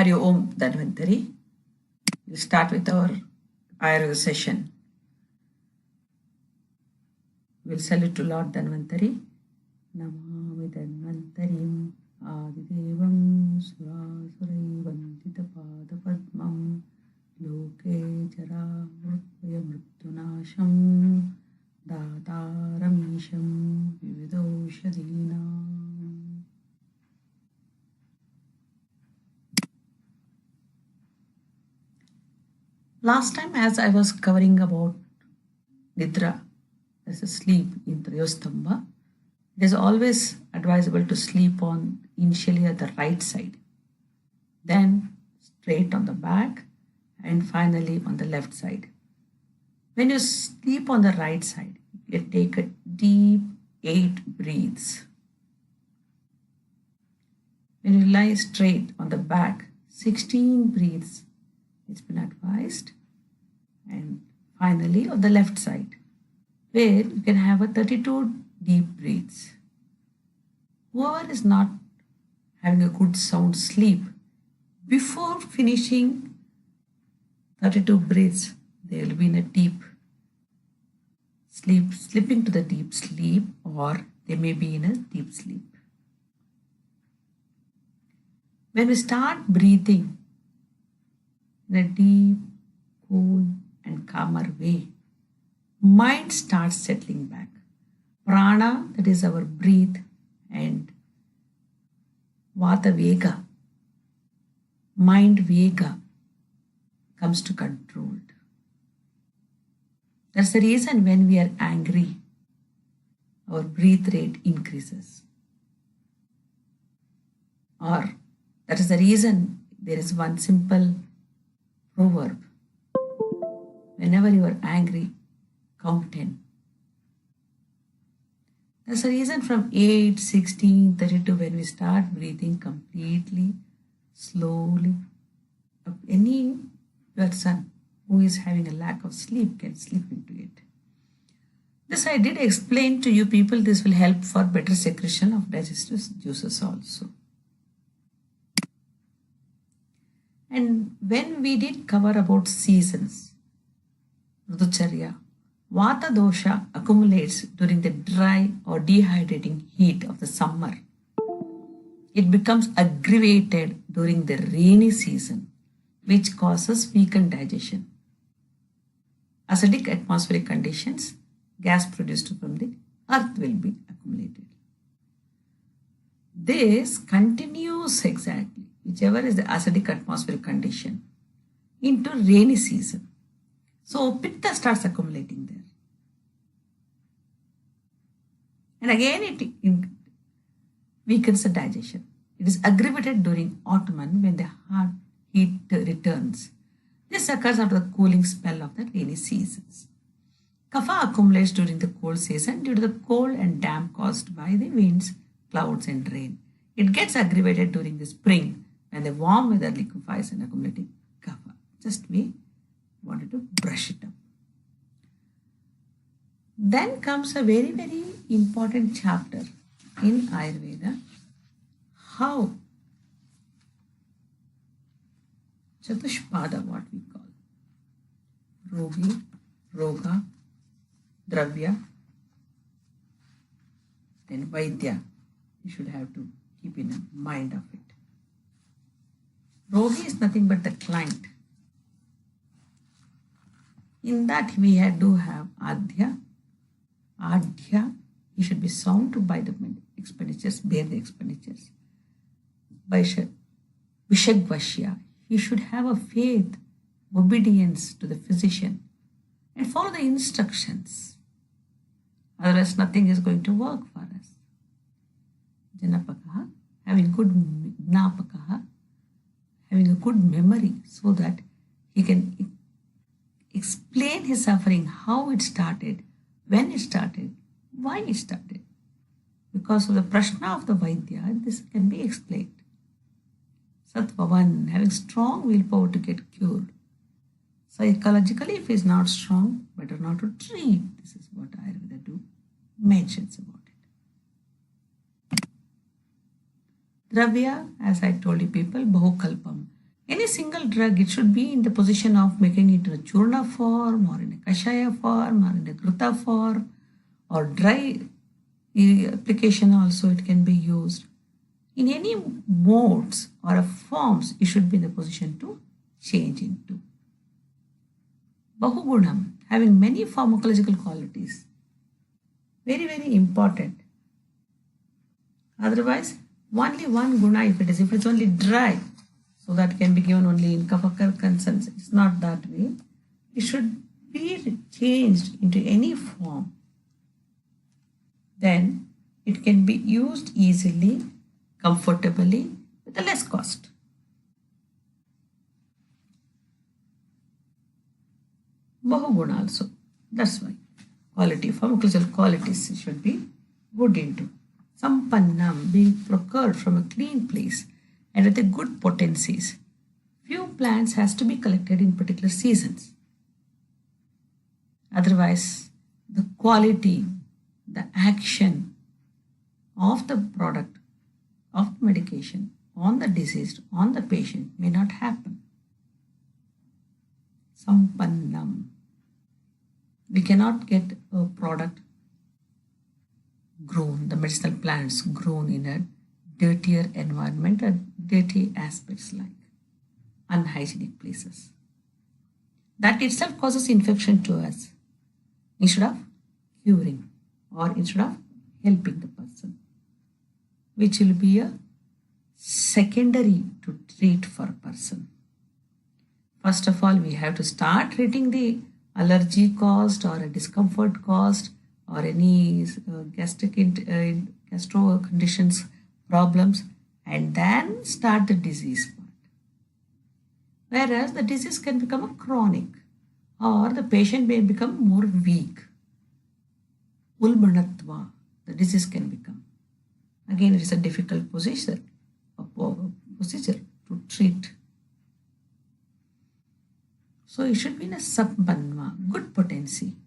Hari Om Dhanvantari. We'll start with our Ayurveda session. We'll salute to Lord Dhanvantari. Namami Dhanvantarim Adidevam Surasurai Vandita Pada Padmam Loke Jara Mritvaya Mritunasham Dataramisham Vividoshadina. Last time, as I was covering about Nidra, as a sleep in Triyostamba, it is always advisable to sleep on initially at the right side, then straight on the back, and finally on the left side. When you sleep on the right side, you take a deep 8 breaths. When you lie straight on the back, 16 breaths. It's been advised. And finally on the left side, where you can have a 32 deep breaths. Whoever is not having a good sound sleep, before finishing 32 breaths, they will be in a deep sleep, slipping to the deep sleep, or they may be in a deep sleep. When we start breathing in a deep, cool, and calmer way, mind starts settling back. Prana, that is our breath, and Vata Vega, mind Vega, comes to control. That's the reason when we are angry, our breath rate increases. Or that is the reason there is one simple proverb. Whenever you are angry, count 10. That's the reason from 8, 16, 32, when we start breathing completely, slowly, any person who is having a lack of sleep can sleep into it. This I did explain to you people. This will help for better secretion of digestive juices also. And when we did cover about seasons, Rutucharya, Vata dosha accumulates during the dry or dehydrating heat of the summer. It becomes aggravated during the rainy season, which causes weakened digestion. Acidic atmospheric conditions, gas produced from the earth will be accumulated. This continues exactly, whichever is the acidic atmospheric condition, into rainy season. So pitta starts accumulating there. And again it weakens the digestion. It is aggravated during autumn when the hard heat returns. This occurs after the cooling spell of the rainy seasons. Kapha accumulates during the cold season due to the cold and damp caused by the winds, clouds and rain. It gets aggravated during the spring when the warm weather liquefies and accumulating kapha. Just we wanted to brush it up. Then comes a very, very important chapter in Ayurveda, how Chatushpada, what we call Rogi, Roga, Dravya, then Vaidya. You should have to keep in mind of it. Rogi is nothing but the client. In that we do have Adhya. Adhya, he should be sound to buy the expenditures, bear the expenditures. Vishagvashya, he should have a faith, obedience to the physician and follow the instructions. Otherwise nothing is going to work for us. Janapakaha, having good Gnapakaha, having a good memory so that he can explain his suffering, how it started, when it started, why it started. Because of the prashna of the Vaidya, this can be explained. Sattva, having strong willpower to get cured. Psychologically, if he is not strong, better not to treat. This is what Ayurveda mentions about it. Dravya, as I told you people, Bahukalpam. Any single drug, it should be in the position of making it in a churna form or in a kashaya form or in a gruta form or dry application also it can be used. In any modes or forms, it should be in the position to change into. Bahugunam, having many pharmacological qualities. Very, very important. Otherwise, only one guna if it's only dry, so that can be given only in kapha consents. It's not that way. It should be changed into any form. Then it can be used easily, comfortably, with a less cost. Bahuguna also. That's why quality, pharmacological qualities should be good into. Sampannam, being procured from a clean place and with a good potencies. Few plants has to be collected in particular seasons. Otherwise, the quality, the action of the product, of the medication on the deceased, on the patient may not happen. Sampannam. We cannot get a product grown, the medicinal plants grown in a dirtier environment or dirty aspects like unhygienic places. That itself causes infection to us instead of curing or instead of helping the person, which will be a secondary to treat for a person. First of all, we have to start treating the allergy caused or a discomfort caused or any gastric gastro conditions problems, and then start the disease part. Whereas the disease can become a chronic or the patient may become more weak. Ulbanatva, the disease can become. Again, it is a difficult procedure to treat. So it should be in a sampanva, good potency.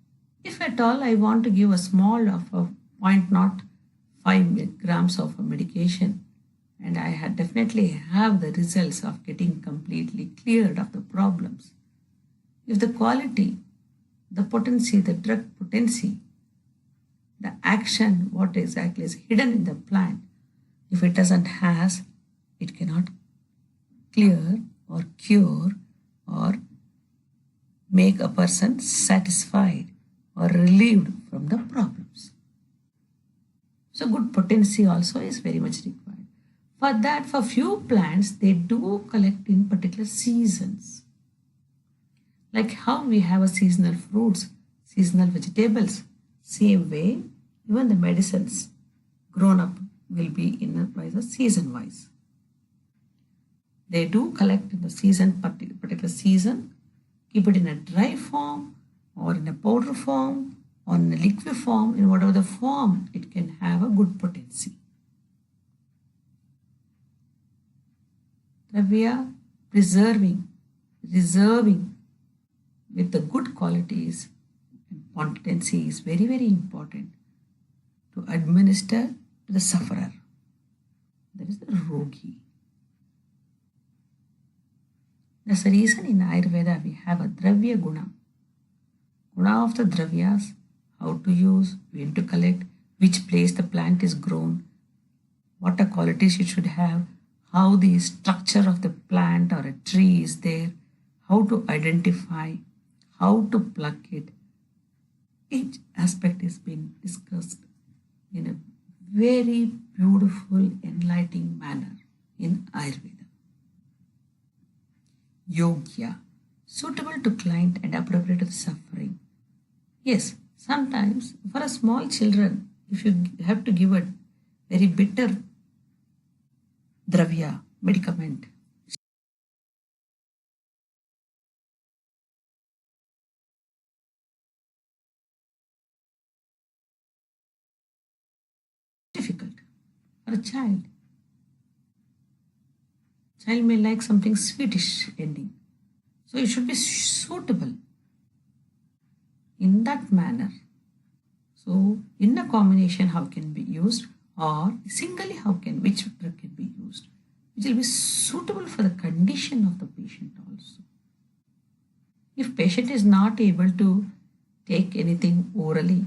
If at all I want to give a small of a 0.05 grams of a medication, and I had definitely have the results of getting completely cleared of the problems. If the quality, the potency, the drug potency, the action, what exactly is hidden in the plant, if it doesn't has, it cannot clear or cure or make a person satisfied or relieved from the problems. So good potency also is very much required. For that, for few plants, they do collect in particular seasons. Like how we have a seasonal fruits, seasonal vegetables, same way, even the medicines grown up will be in a season wise. They do collect in the season, particular season, keep it in a dry form or in a powder form or in a liquid form, in whatever the form, it can have a good potency. Dravya preserving, reserving with the good qualities and potency is very, very important to administer to the sufferer. That is the rogi. That's the reason in Ayurveda we have a dravya guna. Guna of the dravyas, how to use, when to collect, which place the plant is grown, what are qualities it should have, how the structure of the plant or a tree is there, how to identify, how to pluck it. Each aspect is being discussed in a very beautiful, enlightening manner in Ayurveda. Yogya, suitable to client and appropriate to the suffering. Yes, sometimes for a small children, if you have to give a very bitter dravya, medicament, difficult for a child. Child may like something sweetish ending. So it should be suitable in that manner. So in a combination, how can be used, or singly which drug can be used, which will be suitable for the condition of the patient also. If patient is not able to take anything orally,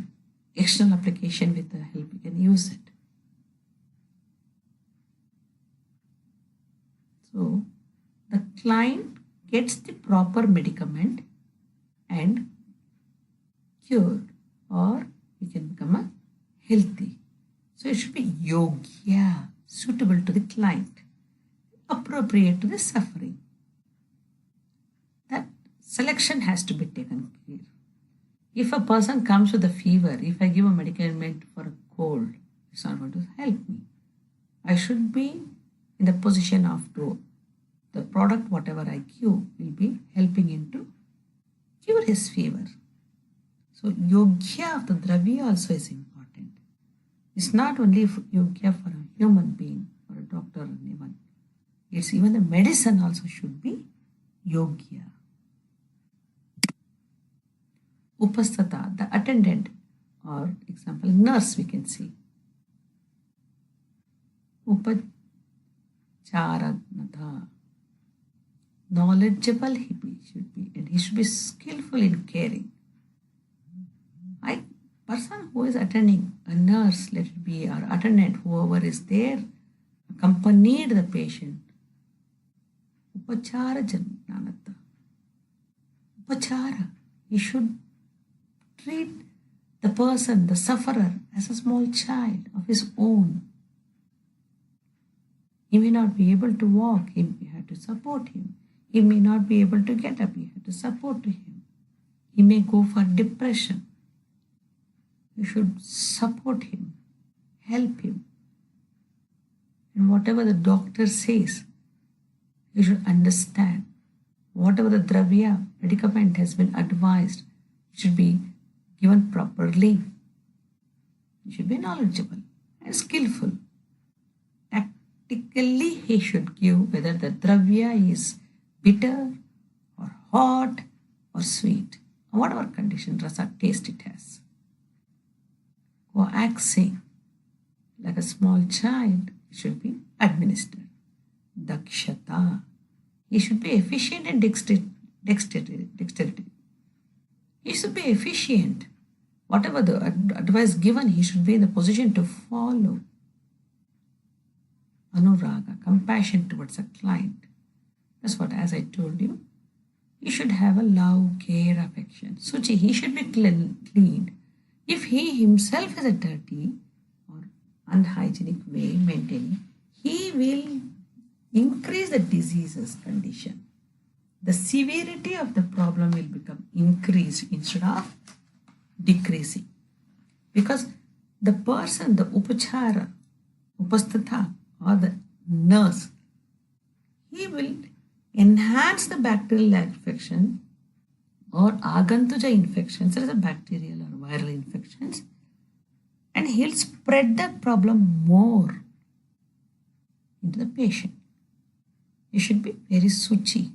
external application with the help, you can use it. So the client gets the proper medicament and cured, or he can become a healthy. So it should be yogya, suitable to the client, appropriate to the suffering. That selection has to be taken care. If a person comes with a fever, if I give a medicament for a cold, it's not going to help me. I should be in the position of the product, whatever I give, will be helping him to cure his fever. So yogya of the dravya also is important. It's not only yogya for a human being or a doctor or anyone. It's even the medicine also should be yogya. Upasthata, the attendant, or example, nurse we can see. Upacharanatha, knowledgeable should be, and he should be skillful in caring. Person who is attending, a nurse, let it be, or attendant, whoever is there, accompanied the patient. Upachara jananatha. Upachara, he should treat the person, the sufferer, as a small child of his own. He may not be able to walk, he have to support him. He may not be able to get up, you have to support him. He may go for depression. You should support him, help him. And whatever the doctor says, you should understand. Whatever the dravya, medicament has been advised, it should be given properly. You should be knowledgeable and skillful. Tactically, he should give whether the dravya is bitter or hot or sweet, or whatever condition, rasa, taste it has. Coaxing, like a small child, it should be administered. Dakshata, he should be efficient and dexterity. He should be efficient. Whatever the advice given, he should be in the position to follow. Anuraga, compassion towards a client. That's what, as I told you, he should have a love, care, affection. Suchi, he should be clean. If he himself is a dirty or unhygienic way maintaining, he will increase the disease's condition. The severity of the problem will become increased instead of decreasing. Because the person, the upachara, upasthatha, or the nurse, he will enhance the bacterial infection or agantuja infections, there is a bacterial or viral infections, and he'll spread that problem more into the patient. He should be very suchi.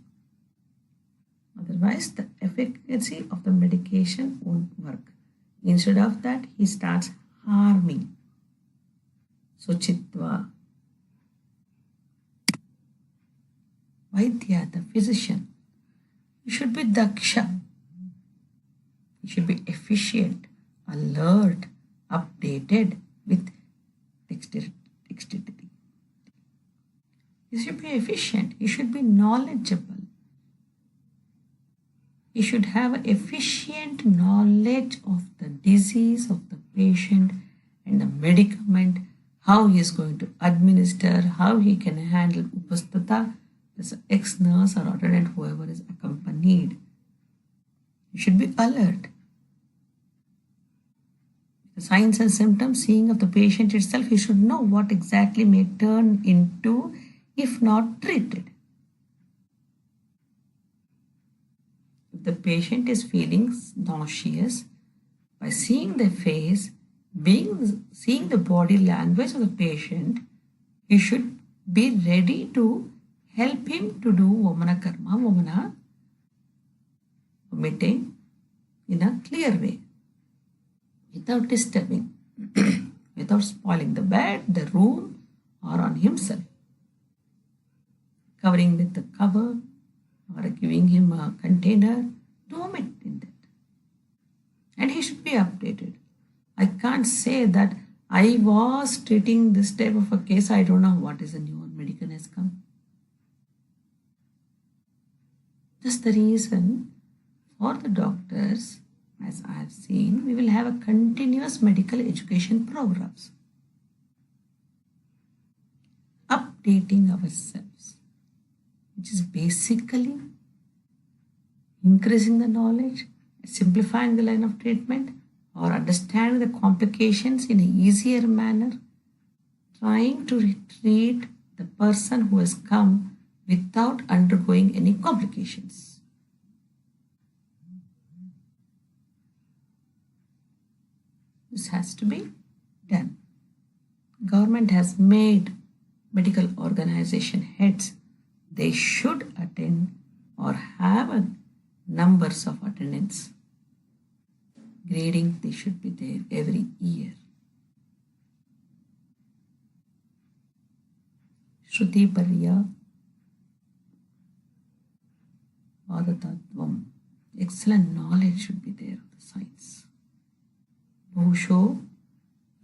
Otherwise, the efficacy of the medication won't work. Instead of that, he starts harming. Suchitva. Vaidya, the physician, he should be daksha. He should be efficient, alert, updated with dexterity. He should be efficient. He should be knowledgeable. He should have efficient knowledge of the disease of the patient and the medicament, how he is going to administer, how he can handle upasthata, as an ex-nurse or attendant, whoever is accompanied. He should be alert. The signs and symptoms, seeing of the patient itself, he should know what exactly may turn into if not treated. If the patient is feeling nauseous, by seeing the face, seeing the body language of the patient, he should be ready to help him to do Vamana Karma, Vamana vomiting in a clear way, without disturbing, without spoiling the bed, the room, or on himself. covering with the cover or giving him a container. Do omit in that. And he should be updated. I can't say that I was treating this type of a case. I don't know what is the new medical has come. That's the reason for the doctors, as I have seen, we will have a continuous medical education programs. Updating ourselves, which is basically increasing the knowledge, simplifying the line of treatment, or understanding the complications in an easier manner, trying to treat the person who has come without undergoing any complications. This has to be done. Government has made medical organization heads, they should attend or have a numbers of attendance. Grading, they should be there every year. Shruti Parya Vadatatvam. Excellent knowledge should be there of the science. Bhusho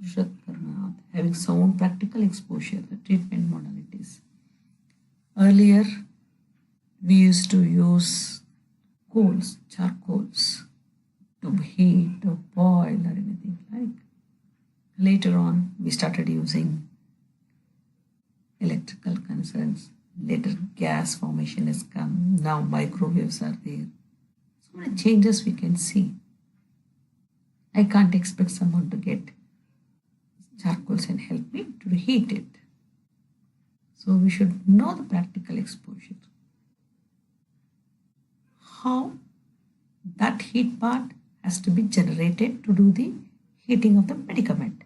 Karnath, having sound practical exposure, the treatment modalities. Earlier, we used to use coals, charcoals, to heat, to boil, or anything like. Later on, we started using electrical concerns. Later, gas formation has come. Now, microwaves are there. So many changes we can see. I can't expect someone to get charcoals and help me to heat it. So we should know the practical exposure. How that heat part has to be generated to do the heating of the medicament.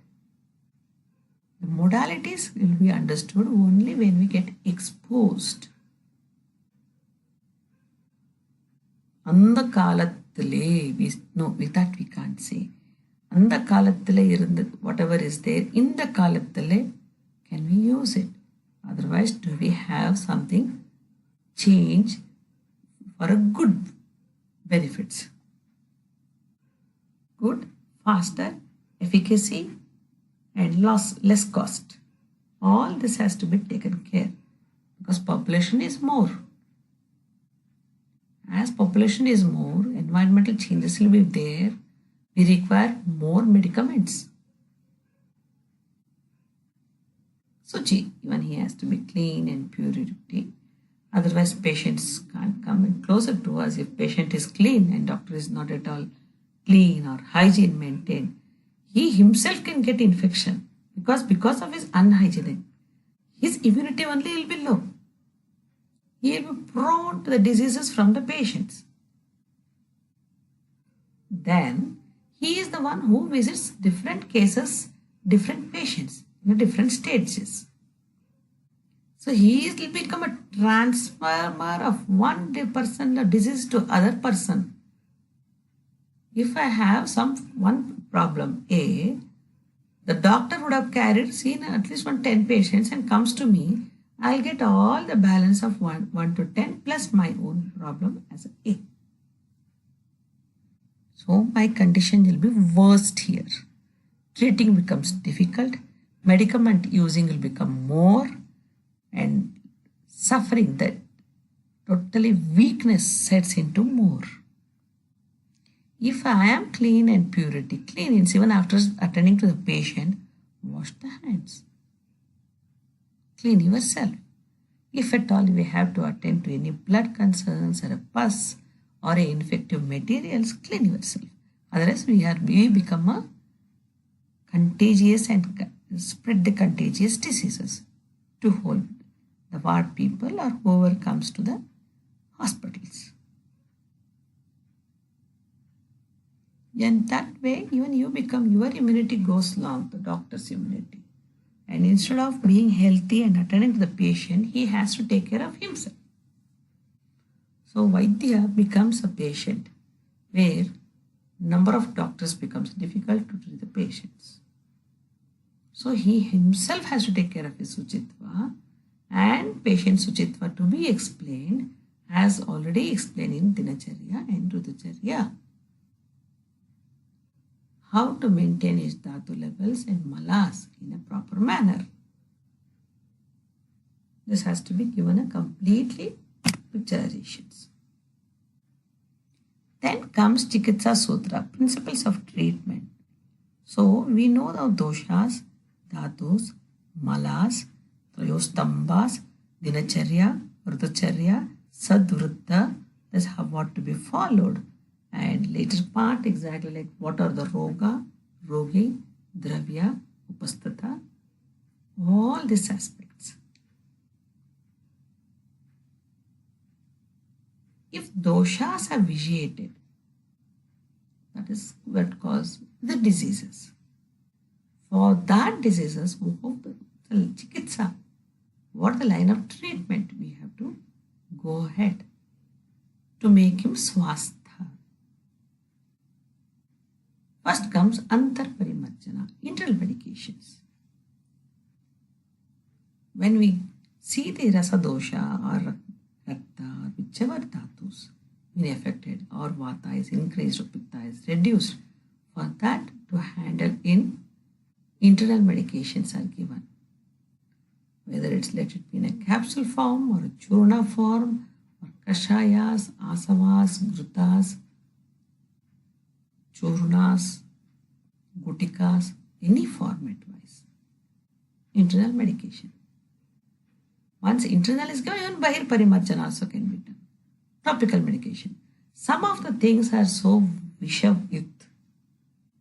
The modalities will be understood only when we get exposed. அந்த காலத்திலே, with that we can't say. அந்த காலத்திலே இருந்த whatever is there, இந்த காலத்திலே can we use it? Otherwise, do we have something change for a good benefits? Good, faster, efficacy, and less cost. All this has to be taken care because population is more. As population is more, environmental changes will be there. We require more medicaments. So, even he has to be clean and purity. Otherwise, patients can't come in closer to us. If patient is clean and doctor is not at all clean or hygiene maintained, he himself can get infection because of his unhygienic. His immunity only will be low. He will be prone to the diseases from the patients. Then he is the one who visits different cases, different patients in different stages. So he will become a transformer of one person of disease to other person. If I have one problem A, the doctor would have seen at least 10 patients and comes to me, I'll get all the balance of 1 to 10 plus my own problem as A. So my condition will be worst here. Treating becomes difficult, medicament using will become more, and suffering, that totally weakness sets into more. If I am clean and purity, clean means even after attending to the patient, wash the hands. Clean yourself. If at all we have to attend to any blood concerns or a pus or a infective materials, clean yourself. Otherwise, we become a contagious and spread the contagious diseases to hold the ward people or whoever comes to the hospitals. And that way, even your immunity goes long, the doctor's immunity. And instead of being healthy and attending to the patient, he has to take care of himself. So Vaidya becomes a patient where number of doctors becomes difficult to treat the patients. So he himself has to take care of his Suchitva. and patient Suchitva to be explained as already explained in Dinacharya and Rutucharya. How to maintain his dhatu levels and malas in a proper manner. This has to be given a completely picturizations. Then comes Chikitsa Sutra, principles of treatment. So we know the doshas, dhatus, malas, trayostambas, dinacharya, rutucharya, sadvrutta, that's how what to be followed. And later part exactly like what are the roga, rogi, dravya, upastata, all these aspects. If doshas are vitiated, that is what causes the diseases. For that diseases, we hope the chikitsa, what the line of treatment we have to go ahead to make him swastha. First comes antar parimarjana, internal medications. When we see the rasa dosha or rakta or whichever dhatus been affected or vata is increased or pitta is reduced, for that to handle in internal medications are given. Whether it's let it be in a capsule form or a churna form or kashayas, asavas, grutas, churnas, gutikas, any format wise. Internal medication. Once internal is given, even bahir parimarjana also can be done. Topical medication. Some of the things are so vishavyukt,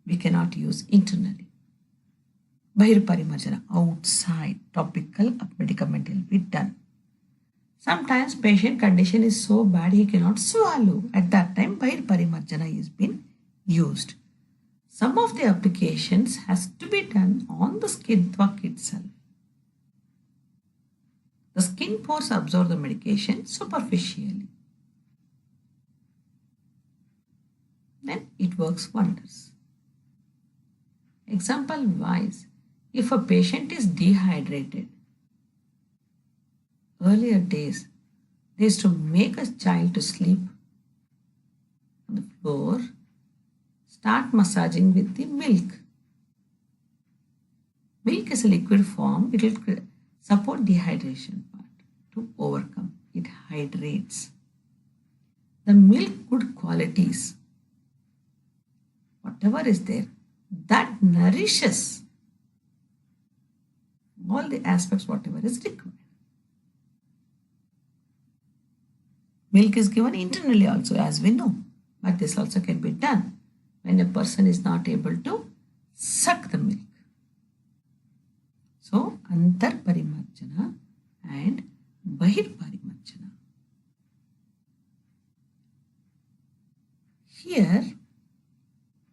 we cannot use internally. Bahir parimarjana, outside, topical medicament will be done. Sometimes patient condition is so bad he cannot swallow. At that time, bahir parimarjana is being used. Some of the applications has to be done on the skin twak itself. The skin pores absorb the medication superficially. Then it works wonders. Example wise, if a patient is dehydrated, earlier days, they used to make a child to sleep on the floor, start massaging with the milk. Milk is a liquid form, it will support dehydration part to overcome. It hydrates. The milk good qualities, whatever is there, that nourishes all the aspects whatever is required. Milk is given internally also as we know, but this also can be done when a person is not able to suck the milk. So, antar parimarjana and bahir parimarjana. Here,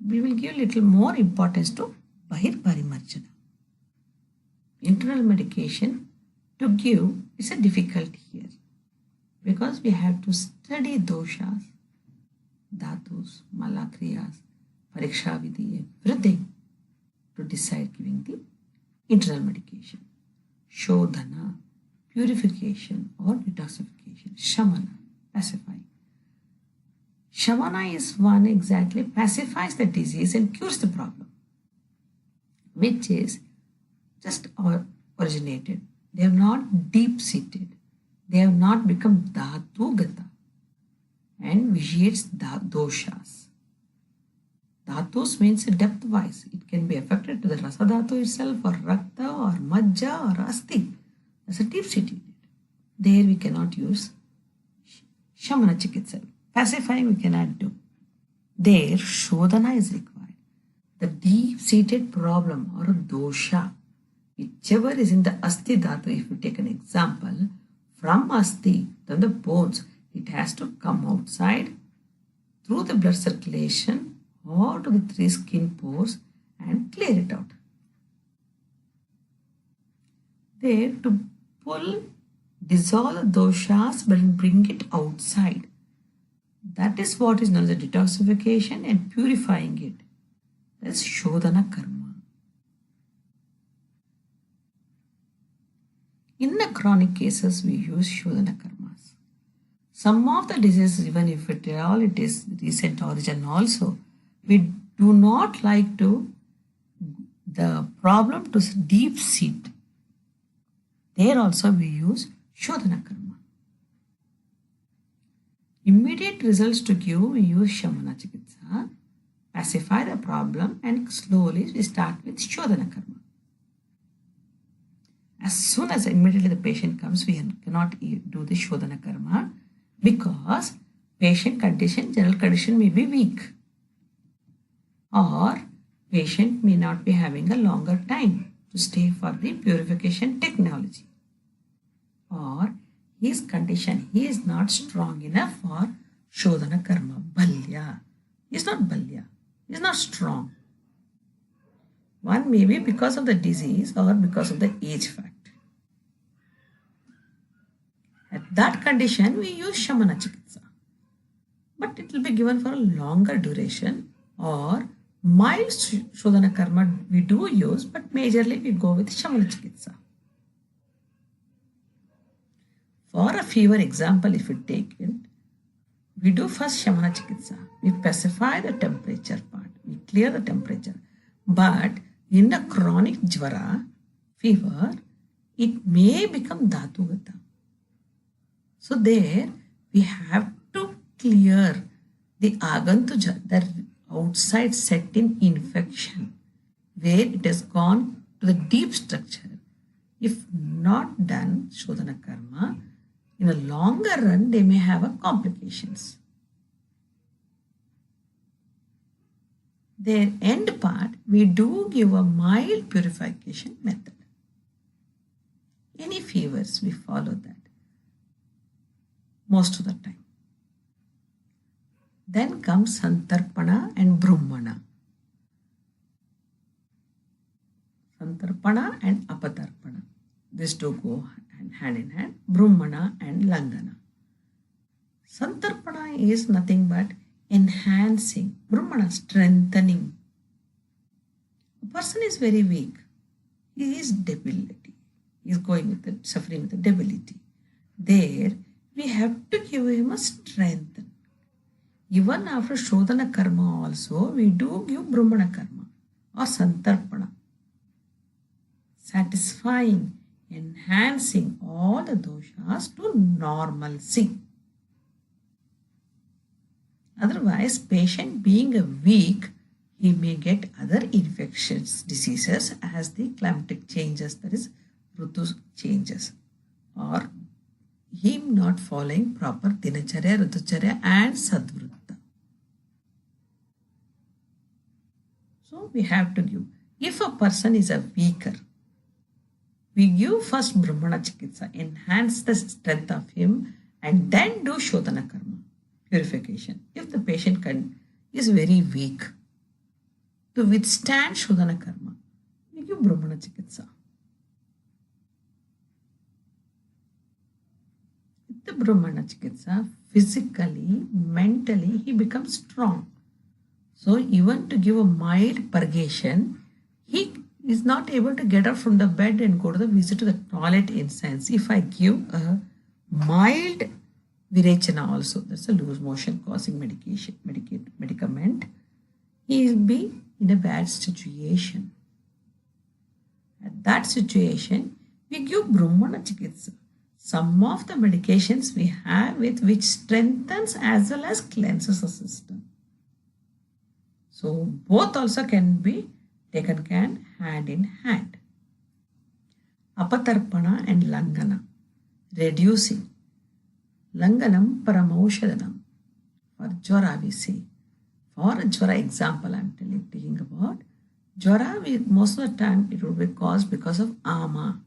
we will give little more importance to bahir parimarjana. Internal medication to give is a difficult here because we have to study doshas, dhatus, malakriyas, pariksha vidhi, everything to decide giving the internal medication. Shodhana, purification or detoxification. Shamana, pacifying. Shamana is one exactly pacifies the disease and cures the problem, which is just originated. They have not deep-seated. They have not become dhatu-gata and vitiates doshas. Dhatus means depth-wise. It can be affected to the rasa dhatu itself or rakta or majja or asti. That's a deep-seated. There we cannot use shamana chikitsa. Pacifying we cannot do. There shodhana is required. The deep-seated problem or a dosha, whichever is in the asti dhatu, if you take an example, from asti, then the bones, it has to come outside through the blood circulation or to the three skin pores and clear it out. There to pull, dissolve the doshas but bring it outside. That is what is known as detoxification and purifying it. That's shodhana karma. In the chronic cases, we use Shodhana karmas. Some of the diseases, even if it is recent origin also, we do not like to the problem to deep seat. There also we use Shodhana karma. Immediate results to give, we use Shamana Chikitsa, pacify the problem, and slowly we start with Shodhana karma. As soon as immediately the patient comes, we cannot do the Shodhana karma because patient condition, general condition may be weak, or patient may not be having a longer time to stay for the purification technology, or his condition, he is not strong enough for Shodhana karma. Balya. He is not balya. He is not strong. One may be because of the disease or because of the age fact. At that condition, we use Shamana Chikitsa. But it will be given for a longer duration, or mild Shodhana karma we do use, but majorly we go with Shamana Chikitsa. For a fever example, if we take it, we do first Shamana Chikitsa. We pacify the temperature part. We clear the temperature. But in a chronic jvara, fever, it may become Dhatugata. So there we have to clear the Agantuja, the outside set in infection, where it has gone to the deep structure. If not done Shodhana karma, in a longer run they may have a complications. Their end part, we do give a mild purification method. Any fevers, we follow that most of the time. Then comes Santarpana and Brahmana. Santarpana and Apatarpana. These two go hand in hand. Brahmana and Langana. Santarpana is nothing but enhancing. Brahmana, strengthening. A person is very weak. He is debility. He is suffering with the debility. There, we have to give him a strength. Even after Shodhana karma also, we do give Brahmana karma or Santarpana. Satisfying, enhancing all the doshas to normalcy. Otherwise, patient being a weak, he may get other infectious diseases as the climatic changes, that is, Rutu changes, or him not following proper Dinacharya, Ritucharya and Sadvrutta. So we have to give. If a person is a weaker, we give first Brahmana Chikitsa, enhance the strength of him, and then do Shodhana karma, purification. If the patient is very weak, to withstand Shodhana karma, we give Brahmana Chikitsa. The Brahmana Chikitsa, physically, mentally, he becomes strong. So even to give a mild purgation, he is not able to get up from the bed and go to the visit to the toilet in sense. If I give a mild Virechana also, that's a loose motion causing medicament, he will be in a bad situation. At that situation, we give Brahmana Chikitsa. Some of the medications we have with which strengthens as well as cleanses the system. So both also can be taken hand in hand. Apatarpana and Langana, reducing. Langanam paramaushadhanam. For Jwara we say. For a Jwara example I am taking about. Jwara, most of the time it will be caused because of ama,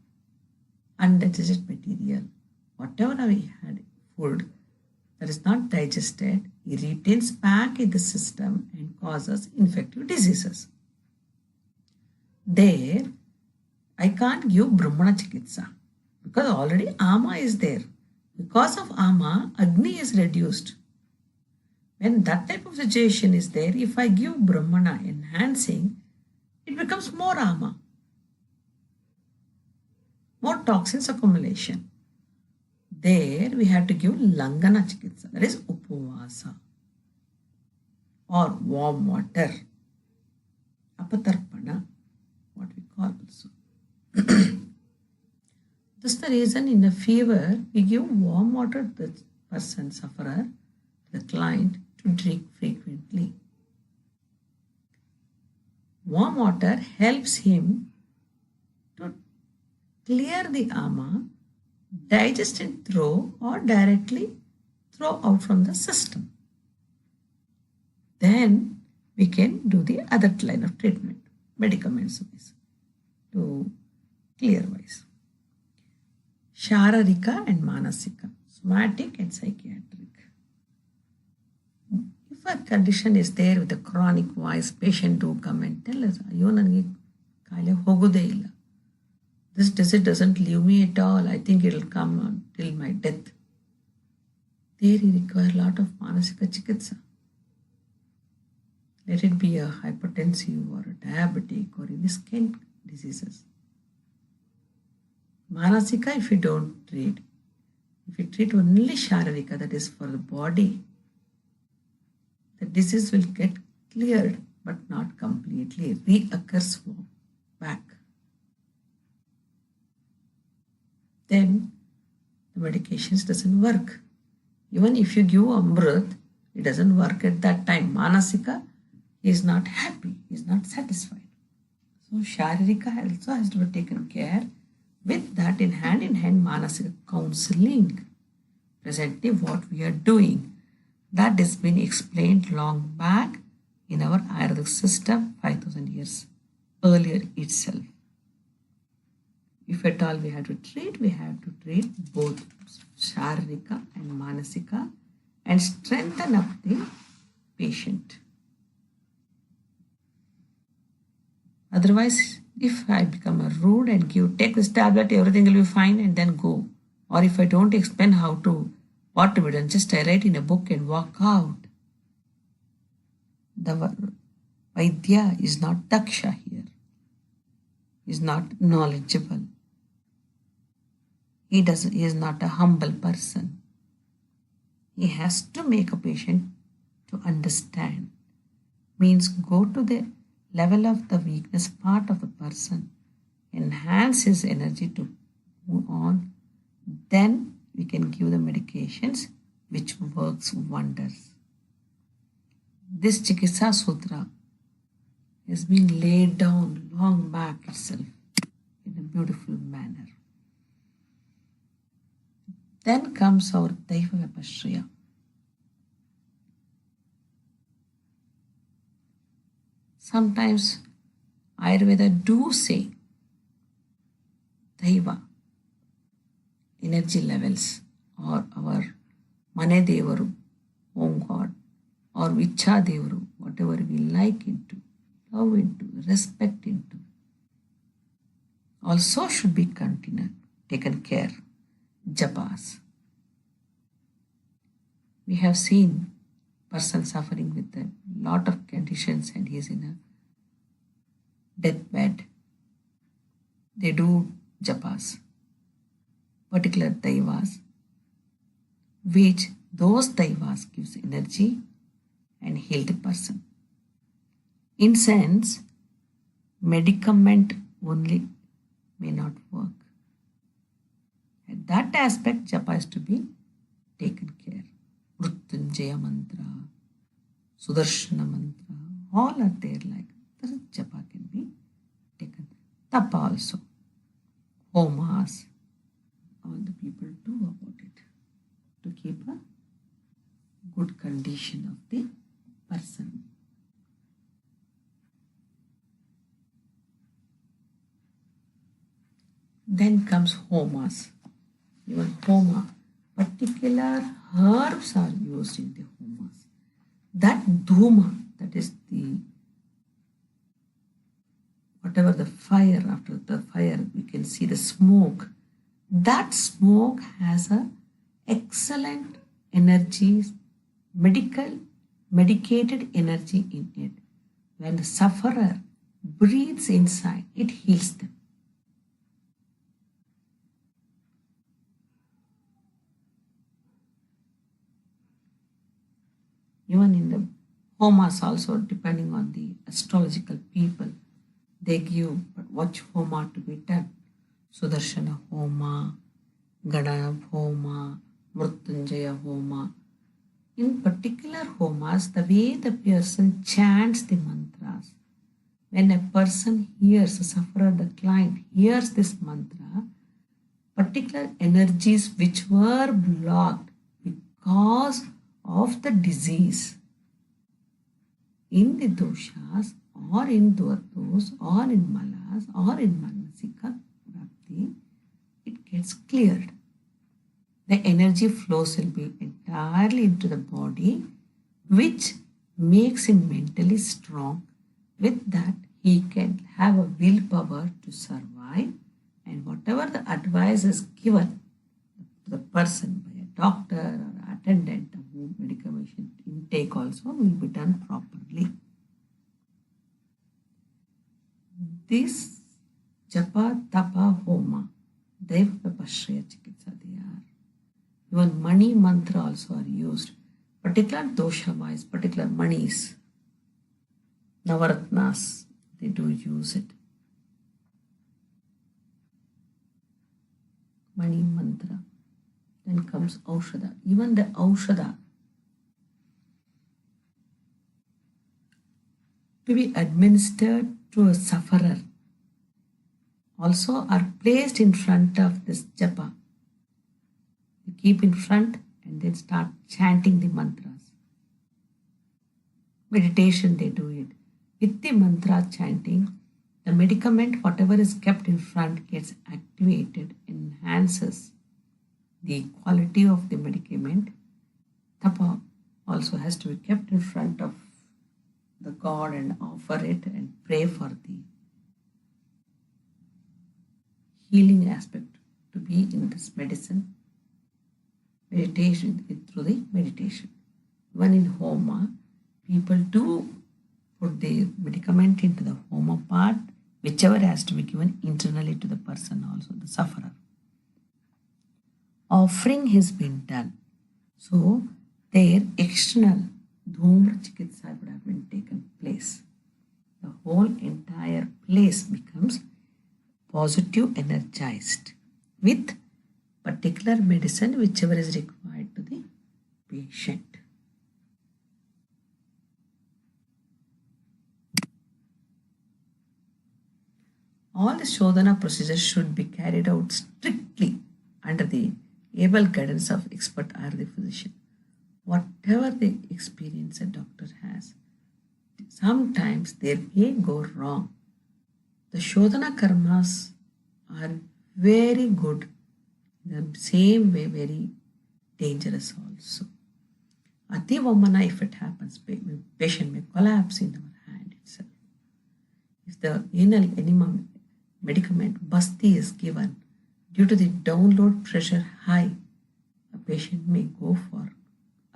undigested material. Whatever we had food that is not digested, it retains back in the system and causes infective diseases. There, I can't give Brahmana Chikitsa because already ama is there. Because of ama, Agni is reduced. When that type of situation is there, if I give Brahmana enhancing, it becomes more ama. more toxins accumulation. There we have to give Langana Chikitsa, that is Upavasa or warm water, Apatarpana, what we call also. This is the reason in a fever we give warm water to the person, sufferer, the client, to drink frequently. Warm water helps him to clear the ama, digest it through or directly throw out from the system. Then we can do the other line of treatment, medicaments wise, to clear wise. Shararika and Manasika, somatic and psychiatric. If a condition is there with a chronic voice, patient do come and tell us, "Ayyo, nange kaile hogude illa. This disease doesn't leave me at all. I think it'll come till my death." There you require a lot of Manasika Chikitsa. Let it be a hypertensive or a diabetic or any skin diseases. Manasika, if you don't treat, if you treat only Shararika, that is for the body, the disease will get cleared but not completely, reoccurs back. Then the medications doesn't work. Even if you give Amrit, it doesn't work at that time. Manasika is not happy, is not satisfied. So Shararika also has to be taken care. With that, in hand, Manasika counseling. Presently, what we are doing, that has been explained long back in our Ayurvedic system, 5000 years earlier itself. If at all we have to treat both Shararika and Manasika and strengthen up the patient. Otherwise, if I become a rude and take this tablet, everything will be fine and then go. Or if I don't explain what to be done, just I write in a book and walk out. The Vaidya is not Daksha here. He is not knowledgeable. He is not a humble person. He has to make a patient to understand. Means go to the level of the weakness part of the person, enhance his energy to move on, then we can give the medications which works wonders. This Chikitsa Sutra has been laid down long back itself in a beautiful manner. Then comes our Daiva Vipashraya. Sometimes Ayurveda do say Daiva, energy levels, or our Mane Devaru, home god, or Vicha Devaru, whatever we like into, love into, respect into, also should be continued, taken care. Japas. We have seen person suffering with a lot of conditions and he is in a deathbed. They do japas, particular daivas, which those daivas gives energy and heal the person. In sense, medicament only may not work. At that aspect, japa is to be taken care. Mrutyunjaya mantra, Sudarshana mantra, all are there like this. Japa can be taken. Tapa also. Homas, all the people do about it to keep a good condition of the person. Then comes homas. Even homa, particular herbs are used in the homas. That dhuma, that is the whatever the fire, after the fire we can see the smoke. That smoke has a excellent energy, medicated energy in it. When the sufferer breathes inside, it heals them. Even in the homas also, depending on the astrological people, they give which homa to be done. Sudarshana homa, Gana homa, Mrutyunjaya homa. In particular homas, the way the person chants the mantras, when a person hears, a sufferer, the client hears this mantra, particular energies which were blocked because of the disease in the doshas or in dvatos or in malas or in manasika prapti, it gets cleared. The energy flows will be entirely into the body, which makes him mentally strong. With that, he can have a willpower to survive, and whatever the advice is given to the person by a doctor or attendant, the medication intake also will be done properly. This japa, tapa, homa, deva vipashraya chikitsa, they are. Even money mantra also are used, particular dosha wise, particular manis, navaratnas, they do use it. Mani mantra. Then comes aushada. Even the aushada to be administered to a sufferer also are placed in front of this japa. You keep in front and then start chanting the mantras. Meditation, they do it. With the mantra chanting, the medicament, whatever is kept in front, gets activated, enhances the quality of the medicament. Tapa also has to be kept in front of the God and offer it and pray for the healing aspect to be in this medicine. Meditation through the meditation. Even in homa, people do put the medicament into the homa part, whichever has to be given internally to the person also, the sufferer. Offering has been done. So their external dhumra chikitsa would have been taken place. The whole entire place becomes positive energized with particular medicine whichever is required to the patient. All the Shodhana procedures should be carried out strictly under the able guidance of expert Ayurvedic physician. Whatever the experience a doctor has, sometimes they may go wrong. The Shodhana karmas are very good, in the same way very dangerous also. Ati Vamana, if it happens, patient may collapse in our hand itself. If the anal enema medicament basti is given due to the download pressure high, a patient may go for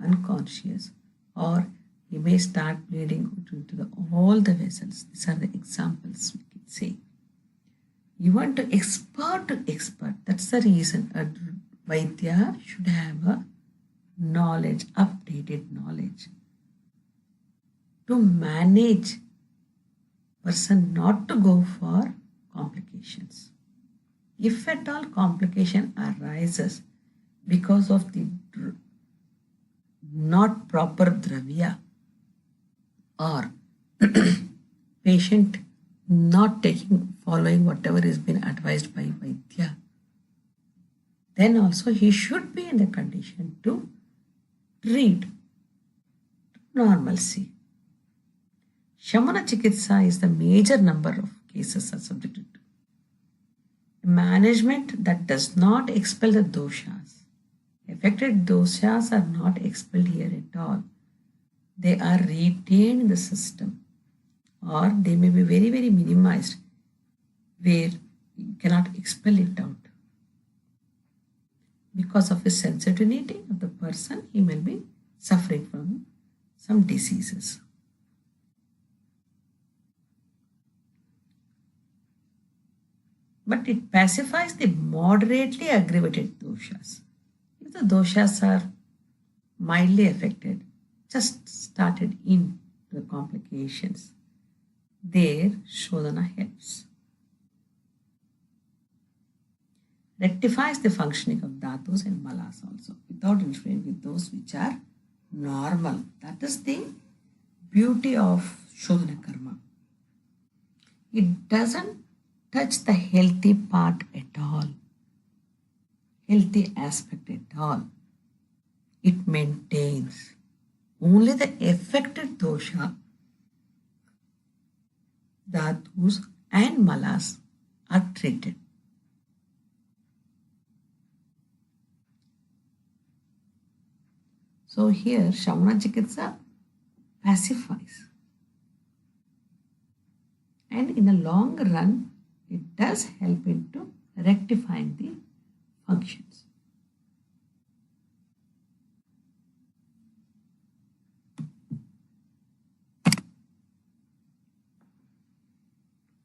unconscious or he may start bleeding into all the vessels. These are the examples we can say. Even to expert, that's the reason a Vaidya should have a knowledge, updated knowledge to manage person not to go for complications. If at all complication arises because of the not proper dravya or patient not following whatever has been advised by Vaidya, then also he should be in the condition to treat normalcy. Shamana Chikitsa is the major number of cases are subjected to. Management that does not expel the doshas. Affected doshas are not expelled here at all. They are retained in the system, or they may be very, very minimized where you cannot expel it out. Because of his sensitivity of the person, he may be suffering from some diseases. But it pacifies the moderately aggravated doshas. If the doshas are mildly affected, just started into the complications, there Shodhana helps. Rectifies the functioning of dhatus and malas also without interfering with those which are normal. That is the beauty of Shodhana karma. It doesn't touch the healthy part at all, healthy aspect at all. It maintains only the affected dosha, dhatus, and malas are treated. So here Shamana Chikitsa pacifies. And in the long run, it does help into rectifying the functions.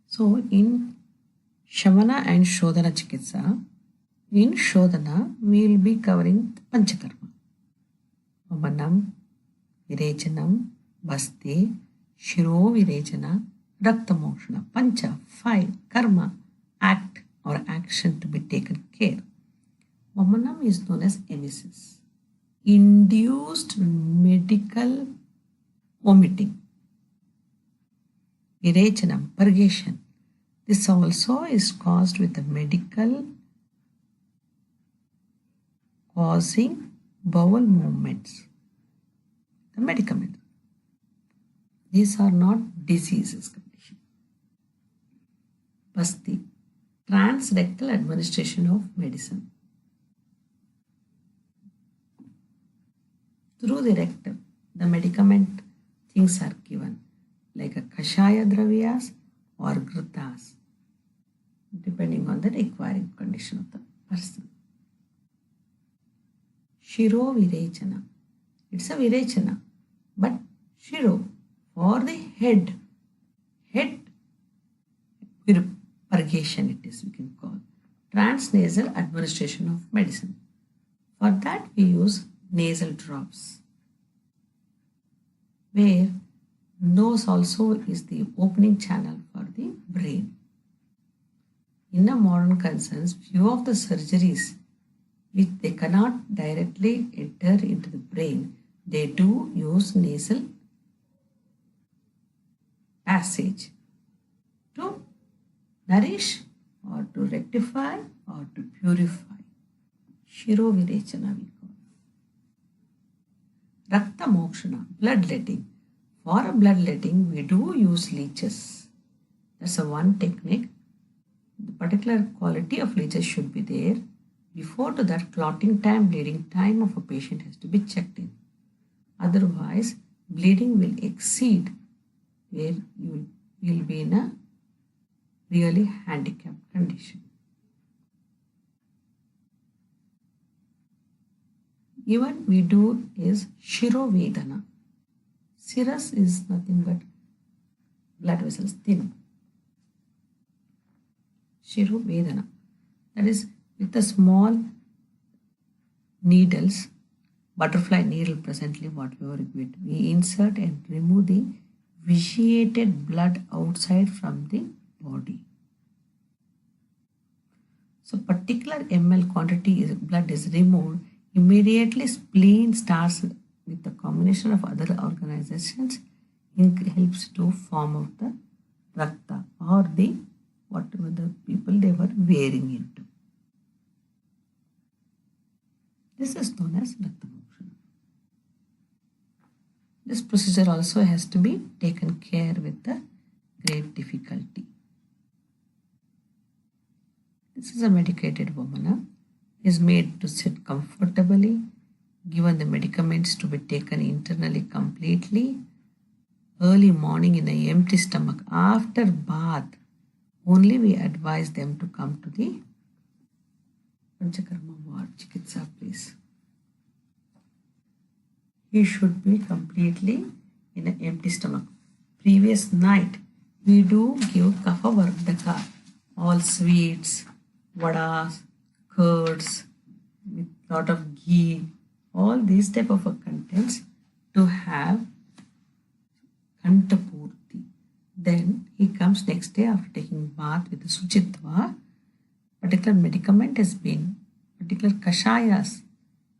So in Shamana and Shodhana Chikitsa, in Shodhana we will be covering Panchakarma. Vamanam, Virechanam, Basti, Shiro Virechana, Rakta Mokshana, Pancha, 5, Karma, act or action to be taken care. Vamanam is known as emesis, induced medical vomiting. Virechanam, purgation. This also is caused with the medical causing bowel movements. The medicament. These are not diseases condition. Basti, transrectal administration of medicine. Through the rectum, the medicament things are given like a kashaya dravyas or ghrutas, depending on the requiring condition of the person. Shiro Virechana. It's a Virechana, but Shiro for the head purgation it is, we can call. Transnasal administration of medicine. For that we use nasal drops, where nose also is the opening channel for the brain. In the modern concerns, few of the surgeries which they cannot directly enter into the brain, they do use nasal passage to nourish or to rectify or to purify. Shiro Virechana we call. Rakta Mokshana, bloodletting. For bloodletting, we do use leeches. That's a one technique. The particular quality of leeches should be there. Before to that, clotting time, bleeding time of a patient has to be checked in. Otherwise, bleeding will exceed where you will be in a really handicapped condition. Even we do is Shiro Vedana. Cirrus is nothing but blood vessels thin. Shiro Vedana. That is with the small needles, butterfly needle presently whatever we insert and remove the vitiated blood outside from the body. So particular ml quantity is blood is removed, immediately spleen starts with the combination of other organizations helps to form of the rakta or the whatever the people they were wearing into. This is known as Rakta Mokshana. This procedure also has to be taken care with the great difficulty. This is a medicated vamana, is made to sit comfortably, given the medicaments to be taken internally completely, early morning in an empty stomach after bath. Only we advise them to come to the Panchakarma ward, Chikitsa place. He should be completely in an empty stomach. Previous night, we do give Kapha Vardhaka, all sweets, vadas, curds, with lot of ghee, all these type of contents to have Kantapurti. Then he comes next day after taking bath with the Suchitva. Particular medicament has been, particular kashayas,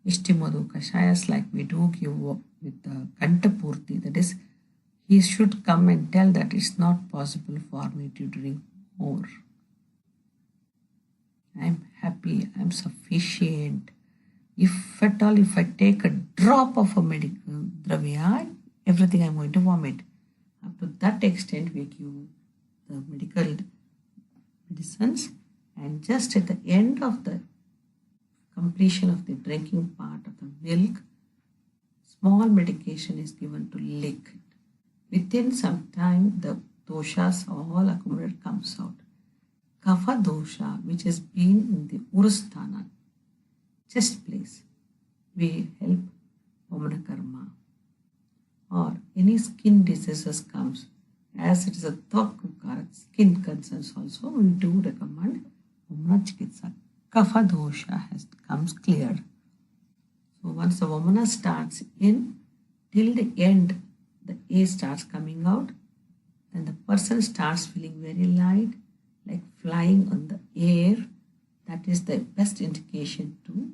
Ishtimadu kashayas like we do give with the Kantapurti. That is, he should come and tell that it's not possible for me to drink more. I'm happy, I'm sufficient. If at all, if I take a drop of a medical dravya, everything I'm going to vomit. Up to that extent, we give the medical medicines, and just at the end of the completion of the drinking part of the milk, small medication is given to lick it. Within some time, the doshas all accumulated comes out. Kapha dosha, which has been in the Urusthana, chest place, we help Vamana karma. Or any skin diseases comes, as it is a Tvakukara, skin concerns also, we do recommend Vamana Chikitsa. Kapha dosha comes cleared. So once the Vamana starts in, till the end, the A starts coming out, then the person starts feeling very light, like flying on the air. That is the best indication to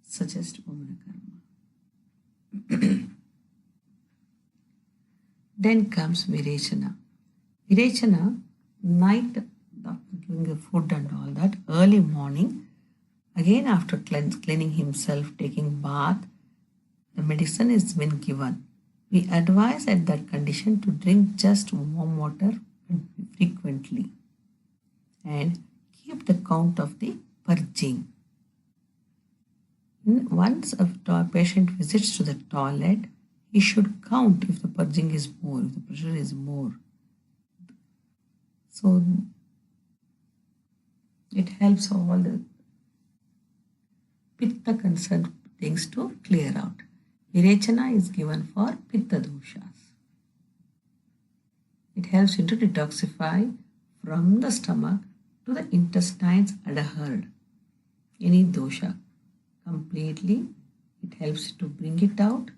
suggest Vamana karma. Then comes Virechana. Virechana, night, after giving the food and all that, early morning, again after cleaning himself, taking bath, the medicine is been given. We advise at that condition to drink just warm water frequently and keep the count of the purging. Once a patient visits to the toilet, he should count if the purging is more, if the pressure is more. So it helps all the pitta concerned things to clear out. Virechana is given for pitta doshas. It helps him to detoxify from the stomach to the intestines adhered. Any dosha completely, it helps to bring it out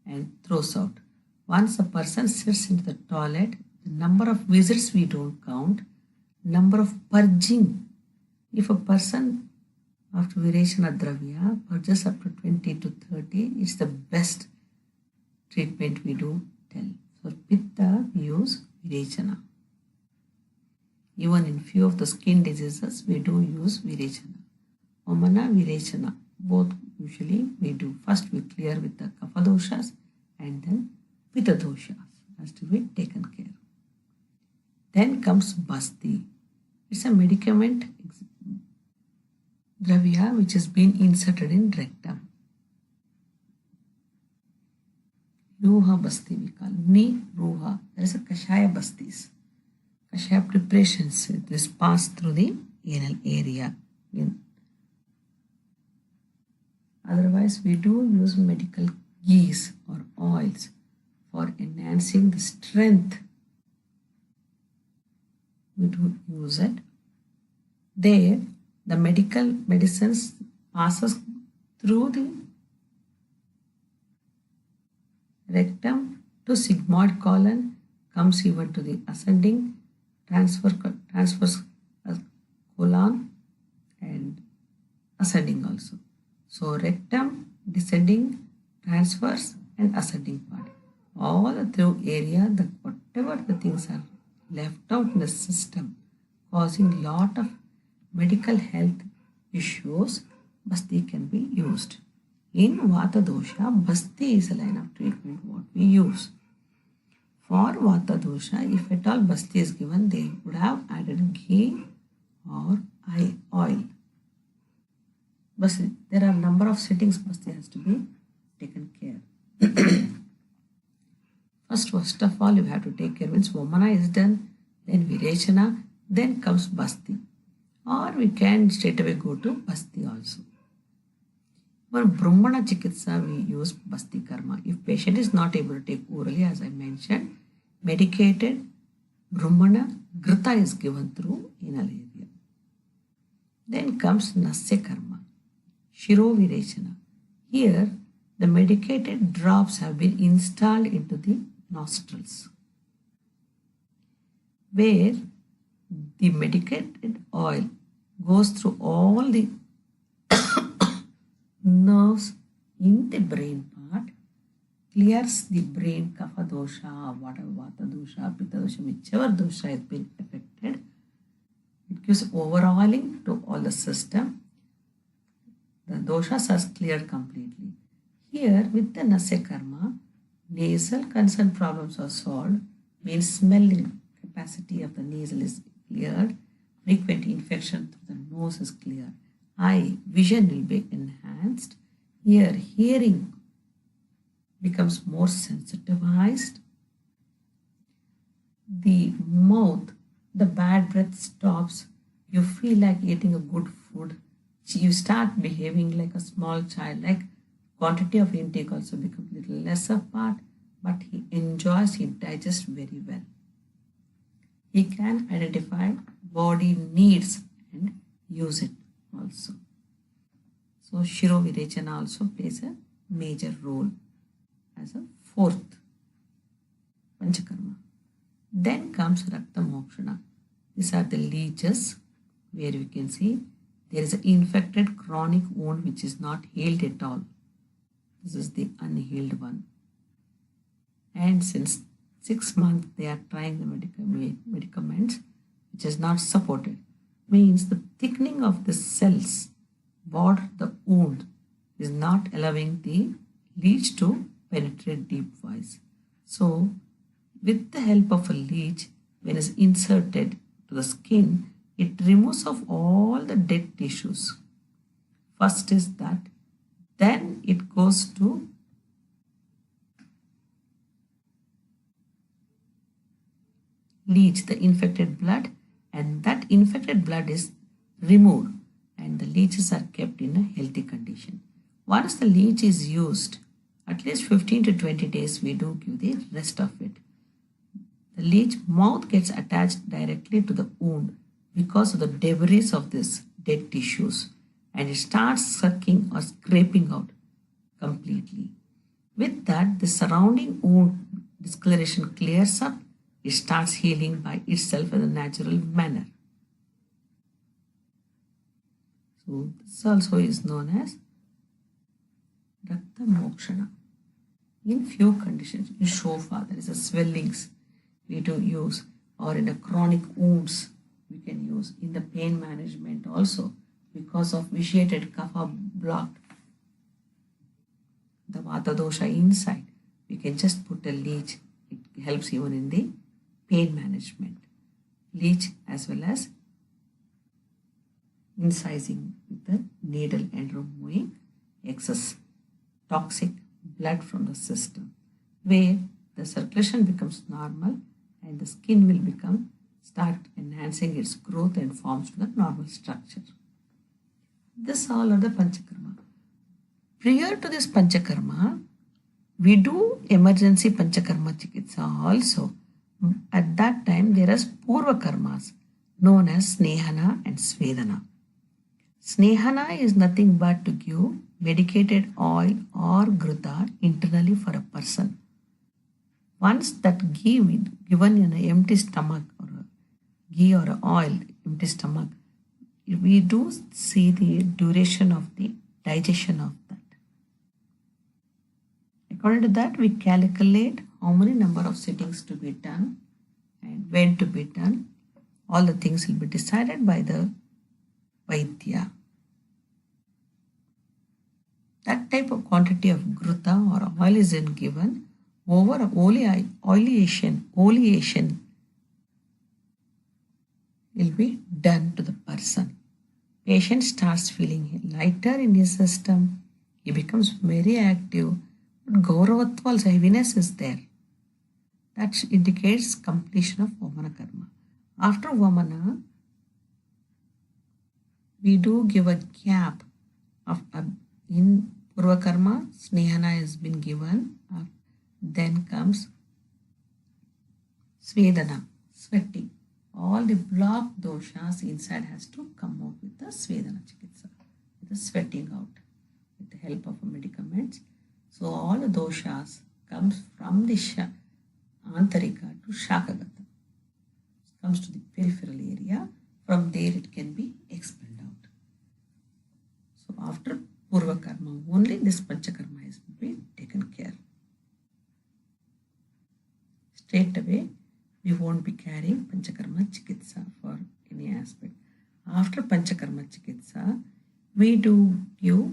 and throws out. Once a person sits into the toilet, the number of visits we don't count, number of purging. If a person after Virechana Dravya purges up to 20 to 30, it's the best treatment we do tell. For Pitta, we use Virechana. Even in few of the skin diseases, we do use Virechana. Vamana, Virechana, both usually we do. First we clear with the Kapha doshas and then Pitta doshas has to be taken care. Then comes Basti. It's a medicament dravya which has been inserted in rectum. Ruha Basti we call. Ni Ruha. There is a Kashaya Bastis. Kashaya preparations. This pass through the anal area. Otherwise, we do use medical ghees or oils for enhancing the strength. We do use it. There, the medical medicines passes through the rectum to sigmoid colon, comes even to the ascending, transfers colon and ascending also. So rectum, descending, transfers and ascending part. All the through area, that whatever the things are left out in the system, causing lot of medical health issues, Basti can be used. In Vata dosha, Basti is a line of treatment what we use. For Vata dosha, if at all Basti is given, they would have added ghee or oil. But there are a number of settings Basti has to be taken care. First of all, you have to take care. Once Vamana is done, then Virechana, then comes Basti. Or we can straight away go to Basti also. For Brahmana Chikitsa, we use Basti Karma. If patient is not able to take orally, as I mentioned, medicated Brahmana Grita is given through anal area. Then comes Nasya Karma, Shiro Virechana. Here, the medicated drops have been installed into the nostrils, where the medicated oil goes through all the nerves in the brain part, clears the brain kapha dosha, whatever vata dosha, pitta dosha, whichever dosha has been affected. It gives overhauling to all the system. The doshas are cleared completely. Here, with the Nasya Karma, nasal concern problems are solved, means smelling capacity of the nasal is cleared, frequent infection through the nose is cleared, eye vision will be enhanced. Here, hearing becomes more sensitized. The mouth, the bad breath stops. You feel like eating a good food. You start behaving like a small child. Like quantity of intake also becomes a little lesser part, but he enjoys, he digests very well. He can identify body needs and use it also. So Shiro Virechana also plays a major role as a fourth Panchakarma. Then comes Rakta Mokshana. These are the leeches, where we can see there is an infected chronic wound which is not healed at all. This is the unhealed one. And since 6 months they are trying the medicaments which is not supported. Means the thickening of the cells border the wound is not allowing the leech to penetrate deep wise. So with the help of a leech, when it's inserted to the skin, it removes of all the dead tissues. First is that, then it goes to leach the infected blood, and that infected blood is removed and the leeches are kept in a healthy condition. Once the leech is used, at least 15 to 20 days we do give the rest of it. The leech mouth gets attached directly to the wound because of the debris of this dead tissues, and it starts sucking or scraping out completely. With that, the surrounding wound discoloration clears up. It starts healing by itself in a natural manner. So this also is known as Rakta Mokshana. In few conditions, in Shofa, there is a swellings we do use, or in a chronic wounds we can use, in the pain management also, because of vitiated kapha blocked the vata dosha inside, we can just put a leech. It helps even in the pain management. Leech as well as incising with the needle and removing excess toxic blood from the system, where the circulation becomes normal and the skin will start enhancing its growth and forms to the normal structure. This all are the Panchakarma. Prior to this Panchakarma, we do emergency Panchakarma Chikitsa also. At that time, there is Purva Karmas known as Snehana and Svedana. Snehana is nothing but to give medicated oil or gruta internally for a person. Once that ghee given in an empty stomach, or a ghee or a oil empty stomach, we do see the duration of the digestion of that. According to that, we calculate how many number of sittings to be done and when to be done. All the things will be decided by the Vaidya. That type of quantity of gruta or oil is then given over oleation will be done to the person. Patient starts feeling lighter in his system. He becomes very active. But Gauravatva also, heaviness is there. That indicates completion of Vamana Karma. After Vamana, we do give a gap of in Purva Karma, Snehana has been given. Then comes Svedana, sweating. All the blocked doshas inside has to come out with the Svedana Chikitsa, with the sweating out, with the help of medicaments. So So all the doshas comes from the Antarika to Shakagata. It comes to the peripheral area. From there it can be expelled out. So after Purva Karma, only this Panchakarma is to be taken care. Straight away, we won't be carrying Panchakarma Chikitsa for any aspect. After Panchakarma Chikitsa, we do give,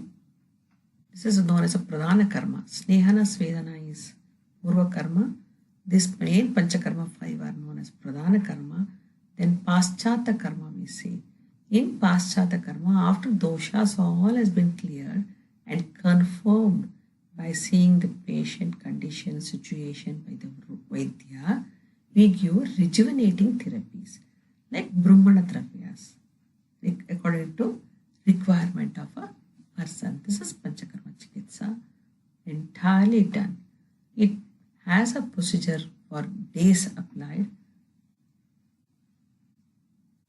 this is known as a Pradhana Karma. Snehana Svedana is Purva Karma. This main Panchakarma 5 are known as Pradhana Karma. Then Paschata Karma we say. In Paschata Karma, after doshas all has been cleared and confirmed by seeing the patient condition, situation by the Vaidya, we give rejuvenating therapies like Brahmana Dravyas according to requirement of a person. This is Panchakarma Chikitsa, entirely done. It has a procedure for days applied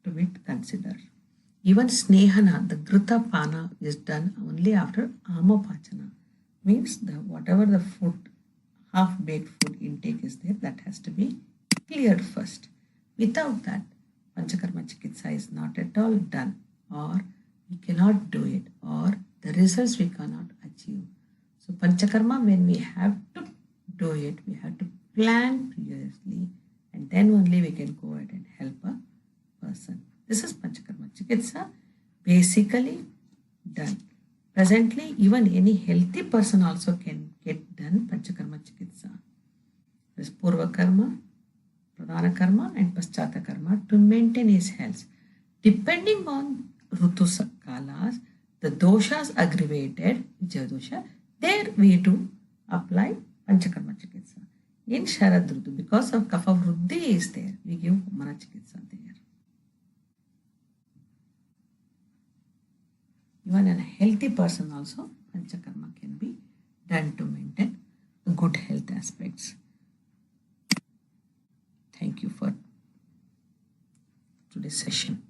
to be considered. Even Snehana, the Grita Pana, is done only after Amopachana. Means whatever the food, half-baked food intake is there, that has to be cleared first. Without that, Panchakarma Chikitsa is not at all done, or we cannot do it, or the results we cannot achieve. So Panchakarma, when we have to do it, we have to plan previously, and then only we can go ahead and help a person. This is Panchakarma Chikitsa, basically done. Presently, even any healthy person also can get done Panchakarma Chikitsa. There is Purva Karma, Pradhana Karma and Paschata Karma to maintain his health. Depending on Rutu Kalas, the doshas aggravated, Vijaya dosha, there we do apply Panchakarma Chikitsa. In Sharad Rutu, because of Kapha Vruddhi is there, we give Mana Chikitsa there. Even a healthy person also, Panchakarma can be done to maintain good health aspects. Thank you for today's session.